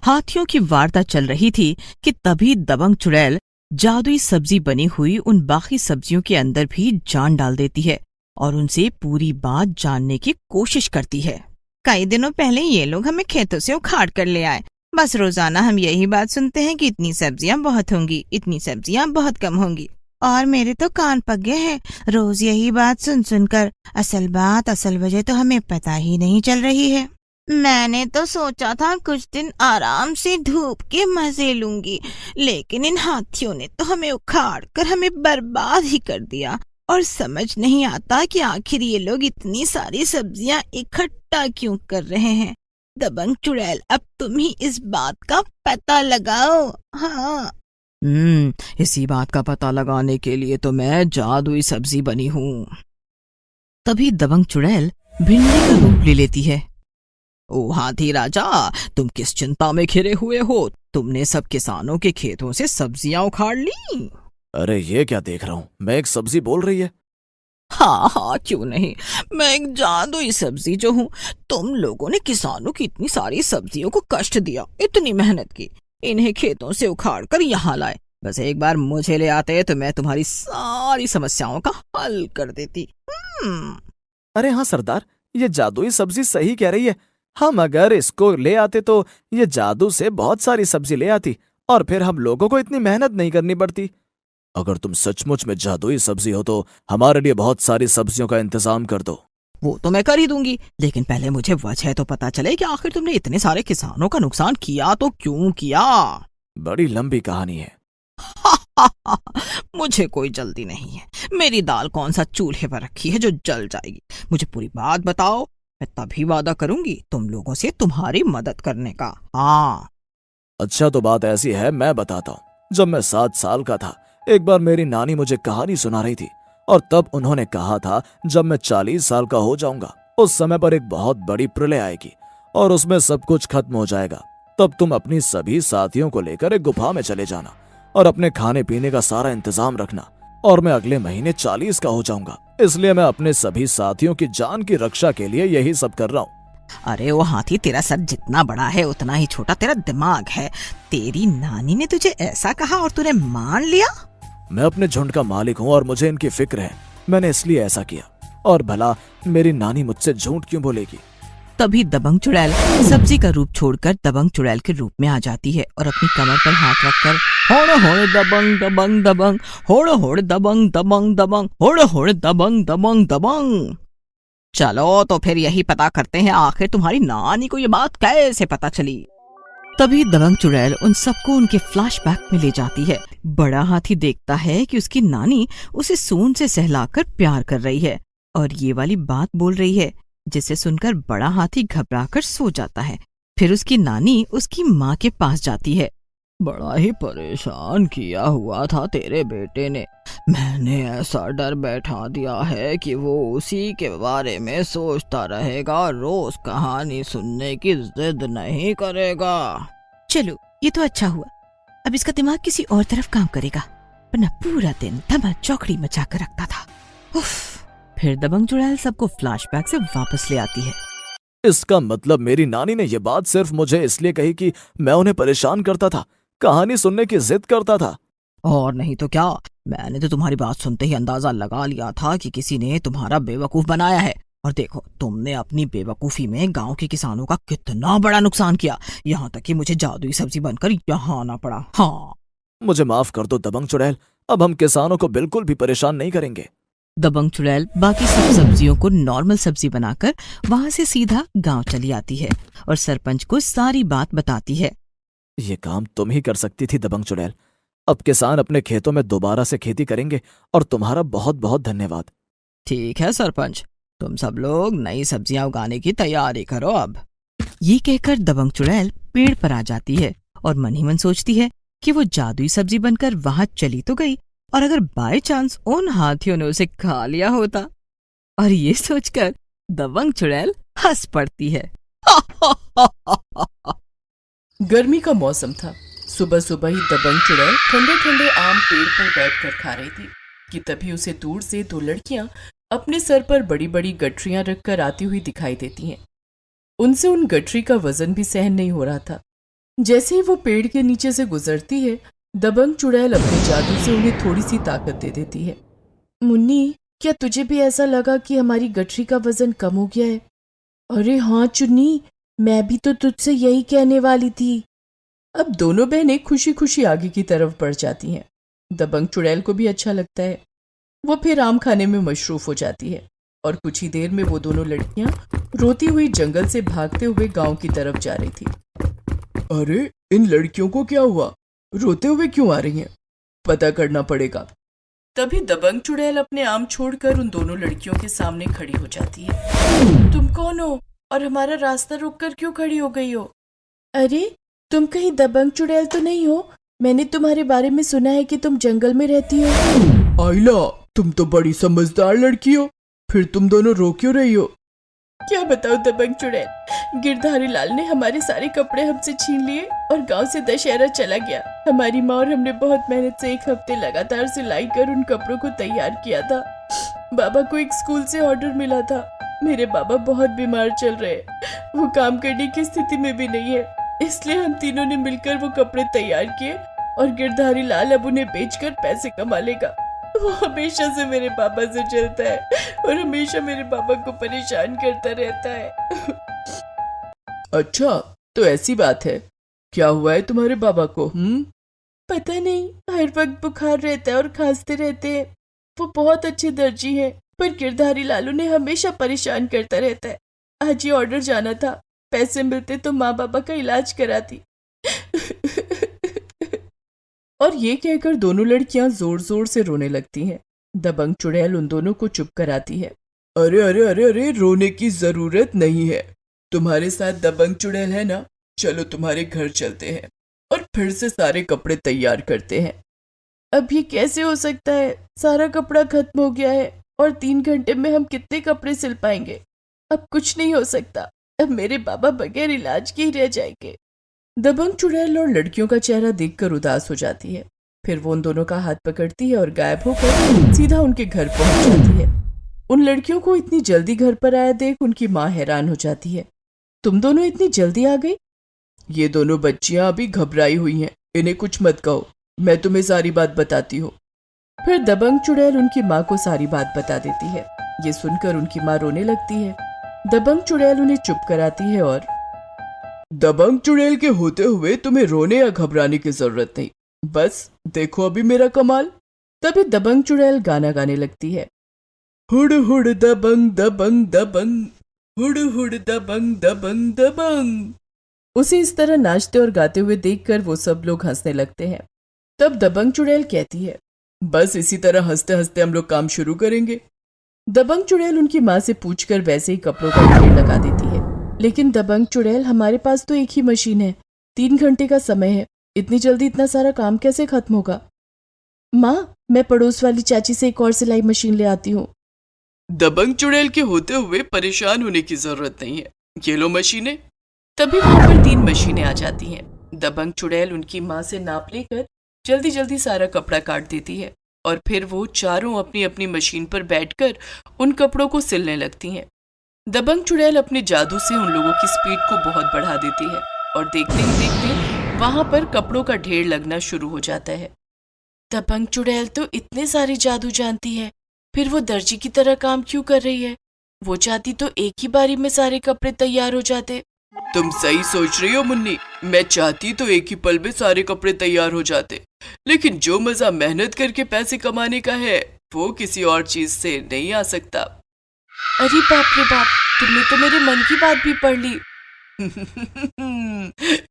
हाथियों की वार्ता चल रही थी कि तभी दबंग चुड़ैल जादुई सब्जी बनी हुई उन बाकी सब्जियों के अंदर भी जान डाल देती है और उनसे पूरी बात जानने की कोशिश करती है। कई दिनों पहले ये लोग हमें खेतों से उखाड़ कर ले आए। बस रोजाना हम यही बात सुनते हैं कि इतनी सब्जियां बहुत होंगी, इतनी सब्जियां बहुत कम होंगी, और मेरे तो कान पक गए हैं रोज यही बात सुन सुनकर। असल वजह तो हमें पता ही नहीं चल रही है। मैंने तो सोचा था कुछ दिन आराम से धूप के मजे लूंगी, लेकिन इन हाथियों ने तो हमें उखाड़ कर हमें बर्बाद ही कर दिया। और समझ नहीं आता कि आखिर ये लोग इतनी सारी सब्जियां इकट्ठा क्यों कर रहे हैं। दबंग चुड़ैल, अब तुम ही इस बात का पता लगाओ। हाँ, इसी बात का पता लगाने के लिए तो मैं जादुई सब्जी बनी हूँ। तभी दबंग चुड़ैल भिंडी का रूप ले लेती है। ओ हाथी राजा, तुम किस चिंता में घिरे हुए हो? तुमने सब किसानों के खेतों से सब्जियां उखाड़ ली। अरे ये क्या देख रहा हूँ, मैं एक सब्जी बोल रही है। हाँ, क्यों नहीं, मैं एक जादुई सब्जी जो हूँ। तुम लोगों ने किसानों की इतनी सारी सब्जियों को कष्ट दिया, इतनी मेहनत की, इन्हें खेतों से उखाड़ कर यहाँ लाए। बस एक बार मुझे ले आते तो मैं तुम्हारी सारी समस्याओं का हल कर देती। अरे हाँ सरदार, ये जादुई सब्जी सही कह रही है। हम अगर इसको ले आते तो ये जादू से बहुत सारी सब्जी ले आती और फिर हम लोगों को इतनी मेहनत नहीं करनी पड़ती। अगर तुम सचमुच में जादुई सब्जी हो तो हमारे लिए बहुत सारी सब्जियों का इंतजाम कर दो। वो तो मैं कर ही दूंगी, लेकिन पहले मुझे वजह तो पता चले कि आखिर तुमने इतने सारे किसानों का नुकसान किया तो क्यों किया। बड़ी लंबी कहानी है। मुझे कोई जल्दी नहीं है। मेरी दाल कौन सा चूल्हे पर रखी है जो जल जाएगी? मुझे पूरी बात बताओ, मैं तभी वादा करूंगी तुम लोगों से तुम्हारी मदद करने का। हाँ, अच्छा तो बात ऐसी है, मैं बताता हूँ। जब मैं 7 साल का था, एक बार मेरी नानी मुझे कहानी सुना रही थी और तब उन्होंने कहा था जब मैं 40 साल का हो जाऊंगा उस समय पर एक बहुत बड़ी प्रलय आएगी और उसमें सब कुछ खत्म हो जाएगा। तब तुम अपनी सभी साथियों को लेकर एक गुफा में चले जाना और अपने खाने पीने का सारा इंतजाम रखना। और मैं अगले महीने 40 का हो जाऊंगा, इसलिए मैं अपने सभी साथियों की जान की रक्षा के लिए यही सब कर रहा हूँ। अरे वो हाथी, तेरा सर जितना बड़ा है उतना ही छोटा तेरा दिमाग है। तेरी नानी ने तुझे ऐसा कहा और तूने मान लिया? मैं अपने झुंड का मालिक हूँ और मुझे इनकी फिक्र है, मैंने इसलिए ऐसा किया। और भला मेरी नानी मुझसे झूठ क्यों बोलेगी? तभी दबंग चुड़ैल सब्जी का रूप छोड़कर दबंग चुड़ैल के रूप में आ जाती है और अपनी कमर पर हाथ रखकर होड़ होड़ दबंग दबंग दबंग, होड़ होड़ दबंग दबंग दबंग, होड़ होड़ दबंग दबंग दबंग। चलो तो फिर यही पता करते हैं आखिर तुम्हारी नानी को ये बात कैसे पता चली। तभी दबंग चुड़ैल उन सबको उनके फ्लैशबैक में ले जाती है। बड़ा हाथी देखता है कि उसकी नानी उसे सूंड से सहलाकर प्यार कर रही है और ये वाली बात बोल रही है, जिसे सुनकर बड़ा हाथी घबराकर सो जाता है। फिर उसकी नानी उसकी माँ के पास जाती है। बड़ा ही परेशान किया हुआ था तेरे बेटे ने। मैंने ऐसा डर बैठा दिया है कि वो उसी के बारे में सोचता रहेगा, रोज कहानी सुनने की जिद नहीं करेगा। चलो, ये तो अच्छा हुआ। अब इसका दिमाग किसी और तरफ काम करेगा। अपना पूरा दिन धमा चौकड़ी मचा कर रखता था। उफ। फिर दबंग चुड़ैल सबको फ्लैशबैक से वापस ले आती है। इसका मतलब मेरी नानी ने ये बात सिर्फ मुझे इसलिए कही कि मैं उन्हें परेशान करता था, कहानी सुनने की जिद करता था। और नहीं तो क्या, मैंने तो तुम्हारी बात सुनते ही अंदाजा लगा लिया था कि किसी ने तुम्हारा बेवकूफ बनाया है। और देखो, तुमने अपनी बेवकूफी में गांव के किसानों का कितना बड़ा नुकसान किया, यहाँ तक कि मुझे जादुई सब्जी बनकर यहाँ आना पड़ा। हाँ, मुझे माफ कर दो दबंग चुड़ैल, अब हम किसानों को बिल्कुल भी परेशान नहीं करेंगे। दबंग चुड़ैल बाकी सब सब्जियों को नॉर्मल सब्जी बनाकर वहां से सीधा गांव चली आती है और सरपंच को सारी बात बताती है। ये काम तुम ही कर सकती थी दबंग चुड़ैल। अब किसान अपने खेतों में दोबारा से खेती करेंगे और तुम्हारा बहुत बहुत धन्यवाद। ठीक है सरपंच, तुम सब लोग नई सब्जियां उगाने की तैयारी करो अब। ये कहकर दबंग चुड़ैल पेड़ पर आ जाती है और मन ही मन सोचती है कि वो जादुई सब्जी बनकर वहां चली तो गई, और अगर बाय चांस उन हाथियों ने उसे खा लिया होता। और ये सोचकर दबंग चुड़ैल हंस पड़ती है। गर्मी का मौसम था। सुबह सुबह ही दबंग चुड़ैल ठंडे ठंडे आम पेड़ पर बैठकर खा रही थी कि तभी उसे दूर से दो लड़कियां अपने सर पर बड़ी बड़ी गठरियां रखकर आती हुई दिखाई देती हैं। उनसे उन गठरी का वजन भी सहन नहीं हो रहा था। जैसे ही वो पेड़ के नीचे से गुजरती है, दबंग चुड़ैल अपने जादू से उन्हें थोड़ी सी ताकत दे देती है। मुन्नी, क्या तुझे भी ऐसा लगा कि हमारी गठरी का वजन कम हो गया है? अरे हाँ चुन्नी, मैं भी तो तुझसे यही कहने वाली थी। अब दोनों बहनें खुशी खुशी आगे की तरफ बढ़ जाती हैं। दबंग चुड़ैल को भी अच्छा लगता है। वो फिर आम खाने में मशरूफ हो जाती है और कुछ ही देर में वो दोनों लड़कियां रोती हुई जंगल से भागते हुए गांव की तरफ जा रही थी। अरे, इन लड़कियों को क्या हुआ? रोते हुए क्यों आ रही हैं? पता करना पड़ेगा। तभी दबंग चुड़ैल अपने आम छोड़कर उन दोनों लड़कियों के सामने खड़ी हो जाती है। तुम कौन हो और हमारा रास्ता रोककर क्यों खड़ी हो गई हो? अरे, तुम कहीं दबंग चुड़ैल तो नहीं हो? मैंने तुम्हारे बारे में सुना है कि तुम जंगल में रहती हो। आइला, तुम तो बड़ी समझदार लड़की हो, फिर तुम दोनों रो क्यों रही हो? क्या बताओ दबंग चुड़ैल, गिरधारी लाल ने हमारे सारे कपड़े हमसे छीन लिए और गांव से दशहरा चला गया। हमारी माँ और हमने बहुत मेहनत से 1 हफ्ते लगातार सिलाई कर उन कपड़ों को तैयार किया था। बाबा को एक स्कूल से ऑर्डर मिला था। मेरे बाबा बहुत बीमार चल रहे, वो काम करने की स्थिति में भी नहीं है, इसलिए हम तीनों ने मिलकर वो कपड़े तैयार किए और गिरधारी लाल अब उन्हें बेचकर पैसे कमा लेगा। वो हमेशा से मेरे पापा से चलता है और हमेशा मेरे पापा को परेशान करता रहता है। अच्छा, तो ऐसी बात है। क्या हुआ है तुम्हारे पापा को? पता नहीं, हर वक्त बुखार रहता है और खांसते रहते हैं। वो बहुत अच्छे दर्जी हैं, पर गिरधारी लालू ने हमेशा परेशान करता रहता है। आज ही ऑर्डर जाना था, पैसे मिलते तो माँ बाबा का इलाज कराती। और ये कहकर दोनों लड़कियां जोर जोर से रोने लगती हैं। दबंग चुड़ैल उन दोनों को चुप कराती है। अरे अरे अरे अरे, रोने की जरूरत नहीं है। तुम्हारे साथ दबंग चुड़ैल है ना, चलो तुम्हारे घर चलते हैं और फिर से सारे कपड़े तैयार करते हैं। अब ये कैसे हो सकता है? सारा कपड़ा खत्म हो गया है और 3 घंटे में हम कितने कपड़े सिल पाएंगे? अब कुछ नहीं हो सकता, अब मेरे बाबा बगैर इलाज के ही रह जाएंगे। दबंग चुड़ैल और लड़कियों का चेहरा देखकर उदास हो जाती है। फिर वो उन दोनों का हाथ पकड़ती है और गायब होकर सीधा उनके घर पहुंच जाती है। उन लड़कियों को इतनी जल्दी घर पर आया देख उनकी माँ हैरान हो जाती है। तुम दोनों इतनी जल्दी आ गई? ये दोनों बच्चियां अभी घबराई हुई हैं, इन्हें कुछ मत कहो, मैं तुम्हें सारी बात बताती हूँ। फिर दबंग चुड़ैल उनकी माँ को सारी बात बता देती है। ये सुनकर उनकी माँ रोने लगती है। दबंग चुड़ैल उन्हें चुप कराती है और दबंग चुड़ैल के होते हुए तुम्हें रोने या घबराने की जरूरत नहीं, बस देखो अभी मेरा कमाल। तभी दबंग चुड़ैल गाना गाने लगती है। हुड़ हुड़ दबंग दबंग दबंग, हुड़ हुड़ दबंग दबंग दबंग। उसे इस तरह नाचते और गाते हुए देखकर वो सब लोग हंसने लगते हैं। तब दबंग चुड़ैल कहती है, बस इसी तरह हंसते हंसते हम लोग काम शुरू करेंगे। दबंग चुड़ैल उनकी माँ से पूछकर वैसे ही कपड़ों का ढेर लगा देती है। लेकिन दबंग चुड़ैल, हमारे पास तो एक ही मशीन है, 3 घंटे का समय है, इतनी जल्दी इतना सारा काम कैसे खत्म होगा? माँ, मैं पड़ोस वाली चाची से एक और सिलाई मशीन ले आती हूँ। दबंग चुड़ैल के होते हुए परेशान होने की जरूरत नहीं है, ये लो मशीनें। तभी वहां पर 3 मशीनें आ जाती हैं। दबंग चुड़ैल उनकी माँ से नाप लेकर जल्दी जल्दी सारा कपड़ा काट देती है और फिर वो चारों अपनी अपनी मशीन पर बैठकर उन कपड़ों को सिलने लगती हैं। दबंग चुड़ैल अपने जादू से उन लोगों की स्पीड को बहुत बढ़ा देती है और देखते ही देखते वहां पर कपड़ों का ढेर लगना शुरू हो जाता है। दबंग चुड़ैल तो इतने सारे जादू जानती है, फिर वो दर्जी की तरह काम क्यों कर रही है? वो चाहती तो एक ही बारी में सारे कपड़े तैयार हो जाते। तुम सही सोच रही हो मुन्नी, मैं चाहती तो एक ही पल में सारे कपड़े तैयार हो जाते, लेकिन जो मजा मेहनत करके पैसे कमाने का है वो किसी और चीज से नहीं आ सकता। अरे बाप रे बाप, तुमने तो मेरे मन की बात भी पढ़ ली।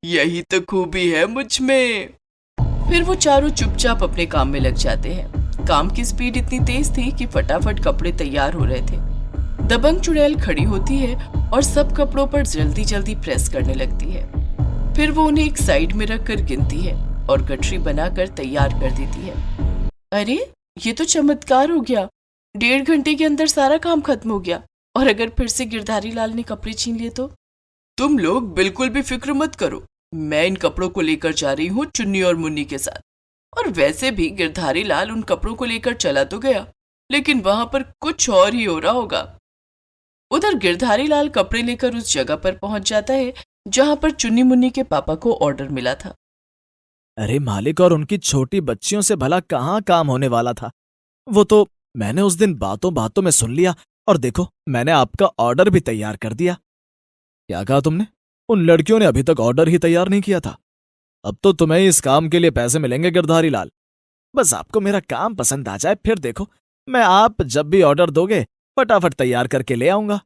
यही तो खूबी है मुझ में। फिर वो चारों चुपचाप अपने काम में लग जाते हैं। काम की स्पीड इतनी तेज थी कि फटाफट कपड़े तैयार हो रहे थे। दबंग चुड़ैल खड़ी होती है और सब कपड़ों पर जल्दी जल्दी प्रेस करने लगती है। फिर वो उन्हें एक साइड में रखकर गिनती है और गठरी बनाकर तैयार कर देती है। अरे ये तो चमत्कार हो गया, 1.5 घंटे के अंदर सारा काम खत्म हो गया। और अगर फिर से गिरधारी लाल ने कपड़े छीन लिए तो? तुम लोग बिल्कुल भी फिक्र मत करो, मैं इन कपड़ों को लेकर जा रही हूँ चुन्नी और मुन्नी के साथ। और वैसे भी गिरधारी लाल उन कपड़ों को लेकर चला तो गया, लेकिन वहां पर कुछ और ही हो रहा होगा। उधर गिरधारी लाल कपड़े लेकर उस जगह पर पहुंच जाता है जहां पर चुन्नी मुन्नी के पापा को ऑर्डर मिला था। अरे मालिक और उनकी छोटी बच्चियों से भला कहाँ काम होने वाला था? वो तो मैंने उस दिन बातों बातों में सुन लिया और देखो मैंने आपका ऑर्डर भी तैयार कर दिया। क्या कहा तुमने? उन लड़कियों ने अभी तक ऑर्डर ही तैयार नहीं किया था। अब तो तुम्हें इस काम के लिए पैसे मिलेंगे गिरधारी लाल। बस आपको मेरा काम पसंद आ जाए, फिर देखो मैं आप जब भी ऑर्डर दोगे फटाफट तैयार करके ले आऊंगा।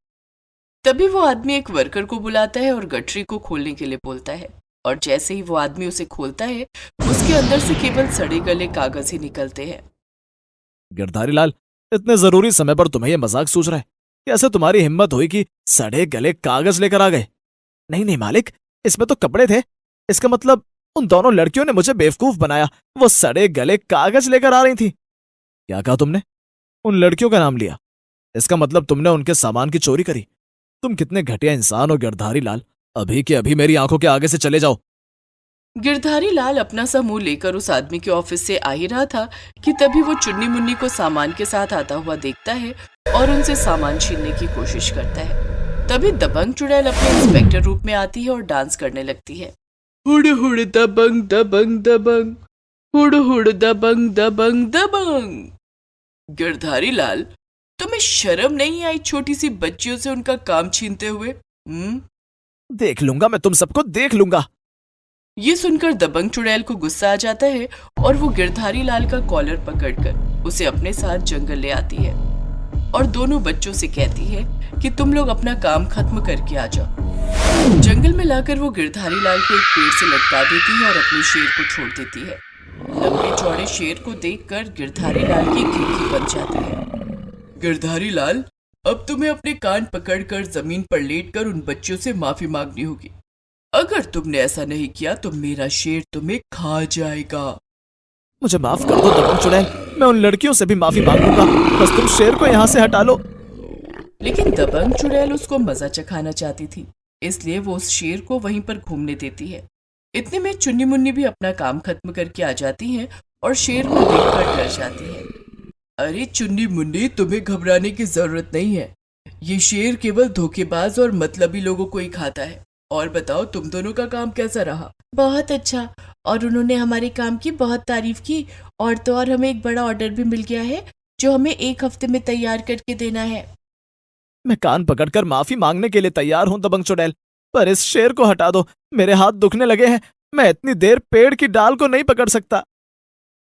तभी वो आदमी एक वर्कर को बुलाता है और गठरी को खोलने के लिए बोलता है। और जैसे ही वो आदमी उसे खोलता है उसके अंदर से केवल सड़े गले कागज ही निकलते हैं। गिरधारी लाल, इतने जरूरी समय पर तुम्हें यह मजाक सूझ रहा है? कैसे तुम्हारी हिम्मत हुई कि सड़े गले कागज लेकर आ गए? नहीं नहीं मालिक, इसमें तो कपड़े थे। इसका मतलब उन दोनों लड़कियों ने मुझे बेवकूफ बनाया, वो सड़े गले कागज लेकर आ रही थी। क्या कहा तुमने? उन लड़कियों का नाम लिया? इसका मतलब तुमने उनके सामान की चोरी करी। तुम कितने घटिया इंसान हो गिरधारी लाल, अभी के अभी मेरी आंखों के आगे से चले जाओ। गिरधारी लाल अपना सा मुंह लेकर उस आदमी के ऑफिस से आ ही रहा था कि तभी वो चुन्नी मुन्नी को सामान के साथ आता हुआ देखता है और उनसे सामान छीनने की कोशिश करता है। तभी दबंग चुड़ैल अपने इंस्पेक्टर रूप में आती है और डांस करने लगती है। हुड़ हुड़ दबंग दबंग दबंग, हुड़ हुड़ दबंग दबंग दबंग। गिरधारी लाल, तुम्हें शर्म नहीं आई छोटी सी बच्चियों से उनका काम छीनते हुए? देख लूंगा, मैं तुम सबको देख लूंगा। ये सुनकर दबंग चुड़ैल को गुस्सा आ जाता है और वो गिरधारी लाल का कॉलर पकड़कर उसे अपने साथ जंगल ले आती है और दोनों बच्चों से कहती है कि तुम लोग अपना काम खत्म करके आ जाओ। जंगल में लाकर वो गिरधारी लाल को एक पेड़ से लटका देती है और अपने शेर को छोड़ देती है। लंबे चौड़े शेर को देखकर गिरधारी लाल की खिड़की बन जाती है। गिरधारी लाल, अब तुम्हें अपने कान पकड़कर जमीन पर लेटकर उन बच्चों से माफी मांगनी होगी। अगर तुमने ऐसा नहीं किया तो मेरा शेर तुम्हें खा जाएगा। मुझे माफ कर दो दबंग चुड़ैल, मैं उन लड़कियों से भी माफी मांगूंगा, बस तुम शेर को यहाँ से हटा लो। लेकिन दबंग चुड़ैल उसको मजा चखाना चाहती थी, इसलिए वो उस शेर को वहीं पर घूमने देती है। इतने में चुन्नी मुन्नी भी अपना काम खत्म करके आ जाती है और शेर को देखकर डर जाती है। अरे चुन्नी मुन्नी, तुम्हें घबराने की जरूरत नहीं है। ये शेर केवल धोखेबाज और मतलबी लोगों को ही खाता है। और बताओ, तुम दोनों का काम कैसा रहा? बहुत अच्छा, और उन्होंने हमारे काम की बहुत तारीफ की। और तो और हमें एक बड़ा ऑर्डर भी मिल गया है जो हमें 1 हफ्ते में तैयार करके देना है। मैं कान पकड़कर माफी मांगने के लिए तैयार हूँ दबंग चुड़ैल, पर इस शेर को हटा दो, मेरे हाथ दुखने लगे हैं, मैं इतनी देर पेड़ की डाल को नहीं पकड़ सकता।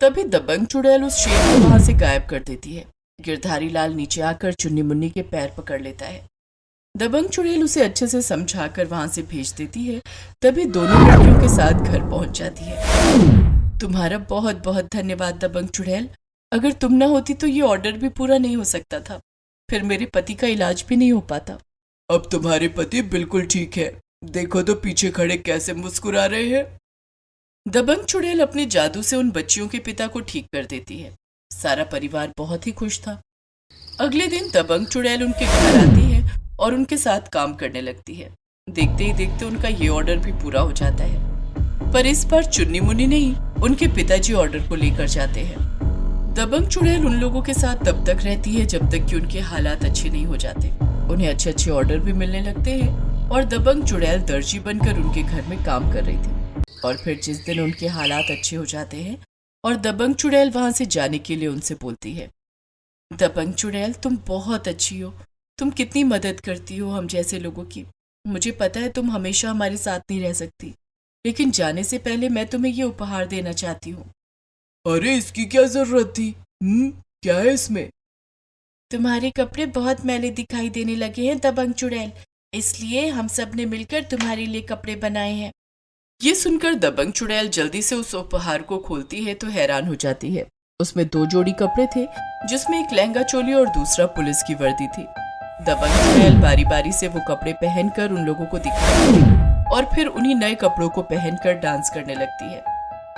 तभी दबंग चुड़ैल उस शेर को वहां से गायब कर देती है। गिरधारी लाल नीचे आकर चुन्नी मुन्नी के पैर पकड़ लेता है। दबंग चुड़ैल उसे अच्छे से समझाकर वहां से भेज देती है। तभी दोनों लड़कियों के साथ घर पहुंच जाती है। तुम्हारा बहुत बहुत धन्यवाद दबंग चुड़ैल, अगर तुम ना होती तो ये ऑर्डर भी पूरा नहीं हो सकता था, फिर मेरे पति का इलाज भी नहीं हो पाता। अब तुम्हारे पति बिल्कुल ठीक है, देखो तो पीछे खड़े कैसे मुस्कुरा रहे हैं। दबंग चुड़ैल अपने जादू से उन बच्चियों के पिता को ठीक कर देती है। सारा परिवार बहुत ही खुश था। अगले दिन दबंग चुड़ैल उनके घर आती है और उनके साथ काम करने लगती है। देखते ही देखते उनका ये ऑर्डर भी पूरा हो जाता है। पर इस बार चुन्नी मुन्नी नहीं, उनके पिताजी ऑर्डर को लेकर जाते हैं। दबंग चुड़ैल उन लोगों के साथ तब तक रहती है जब तक कि उनके हालात अच्छे नहीं हो जाते। उन्हें अच्छे अच्छे ऑर्डर भी मिलने लगते हैं और दबंग चुड़ैल दर्जी बनकर उनके घर में काम कर रही थी। और फिर जिस दिन उनके हालात अच्छे हो जाते हैं और दबंग चुड़ैल वहां से जाने के लिए उनसे बोलती है, दबंग चुड़ैल तुम बहुत अच्छी हो, तुम कितनी मदद करती हो हम जैसे लोगों की। मुझे पता है तुम हमेशा हमारे साथ नहीं रह सकती, लेकिन जाने से पहले मैं तुम्हें ये उपहार देना चाहती हूँ। अरे इसकी क्या जरूरत थी? क्या है इसमें? तुम्हारे कपड़े बहुत मैले दिखाई देने लगे हैं दबंग चुड़ैल, इसलिए हम सब ने मिलकर तुम्हारे लिए कपड़े बनाए हैं। ये सुनकर दबंग चुड़ैल जल्दी से उस उपहार को खोलती है तो हैरान हो जाती है। उसमें 2 जोड़ी कपड़े थे, जिसमें एक लहंगा चोली और दूसरा पुलिस की वर्दी थी। दबंग चुड़ैल बारी बारी से वो कपड़े पहनकर उन लोगों को दिखाती है और फिर उन्हीं नए कपड़ों को पहनकर डांस करने लगती है।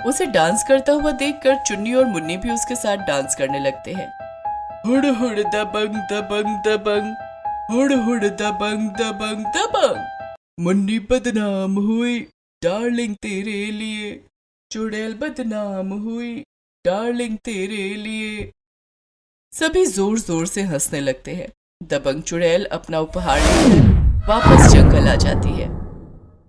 उसे डांस करता हुआ देखकर चुन्नी और मुन्नी भी उसके साथ डांस करने लगते हैं। हुड़ हुड़ दबंग दबंग दबंग, हुड़ हुड़ दबंग दबंग दबंग। मुन्नी बदनाम हुई डार्लिंग तेरे लिए, चुड़ैल बदनाम हुई डार्लिंग तेरे लिए। सभी जोर जोर से हंसने लगते हैं। दबंग चुड़ैल अपना उपहार लेकर वापस जंगल आ जाती है।